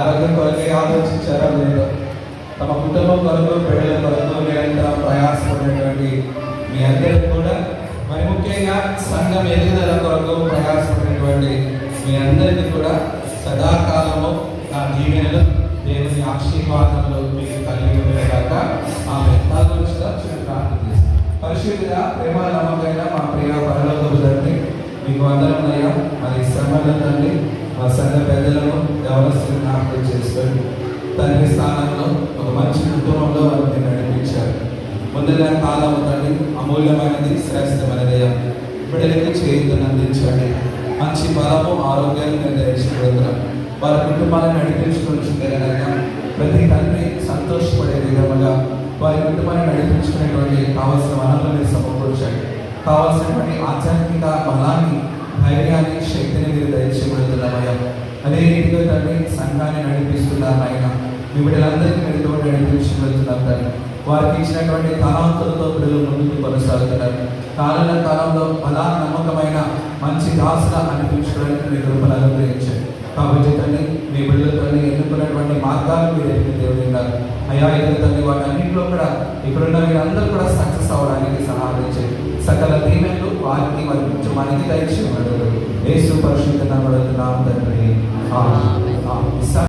ఆరోగ్యం కొరకే ఆలోచించారా లేదో, తమ కుటుంబం కొరకు బిడ్డల కొరకు నిరంతరం ప్రయాసపడినటువంటి మీ అందరికీ కూడా, మరి ముఖ్యంగా సంఘం ఎదుగుదల కొరకు ప్రయాసపడినటువంటి మీ అందరికీ కూడా సదాకాలము నా దీవెనలు, దేవుని ఆశీర్వాదములు మీకు కలిగి ఉండేదాక ఆమె తలదూర్చుగా ప్రార్థన చేస్తాం. పరిశుద్ధిగా ప్రేమ నమ్మకైన మా ప్రియ పరలోకపు తండ్రి, మీకు వందనములయ్యా. మరి శ్రమల తండ్రి, మా సంఘ పెద్దలను యవనస్తులను జ్ఞాపకం చేసుకొని తండ్రి స్థానంలో ఒక మంచి కుటుంబంలో వారిని నడిపించారు. ముందుగా కాలం తండ్రి అమూల్యమైనది, శ్రేష్టమైనది. బిడ్డలకి చేతులను అందించండి. మంచి బలము, ఆరోగ్యాన్ని నిర్ణయించుకుంటున్నాం. వారి కుటుంబాలను నడిపించుకుంటున్నారైనా ప్రతి తండ్రి సంతోషపడే విధముగా వారి కుటుంబాన్ని నడిపించుకునేటువంటి కావాల్సిన వనరులను సమకూర్చండి. కావాల్సినటువంటి ఆధ్యాత్మిక బలాన్ని, ధైర్యాన్ని, శక్తిని మీరు దయచేయబడుతున్నామయ్యా. అదే రీతిగా తండ్రి సంఘాన్ని నడిపిస్తున్నారైనా మీ బిడ్డలందరికీ మీరుతో నడిపించబడుతున్నారు తండ్రి. వారికి ఇచ్చినటువంటి తలాంతులతో బిడ్డలు ముందుకు కొనసాగుతున్నారు. కాలంలో బలా నమ్మకమైన మంచి దాసుగా అనిపించుకోవడానికి మీ కృపను అనుగ్రహించండి. కాబట్టి తండ్రి మీ బిడ్డలతో ఎన్నుకున్నటువంటి మార్గాలు మీరు ఎన్నిక దేవుడు ఉన్నారు అయ్యా. ఇద్దరు తండ్రి వాటి అన్నింటిలో కూడా ఇప్పుడున్న మీరందరూ కూడా సక్సెస్ అవ్వడానికి సహాయం చేయండి. సకల దీవెనలు వారికి మరి మనకి దయచేయబడదు. యేసు పరిశుద్ధ నామమున తండ్రి, ఆమేన్.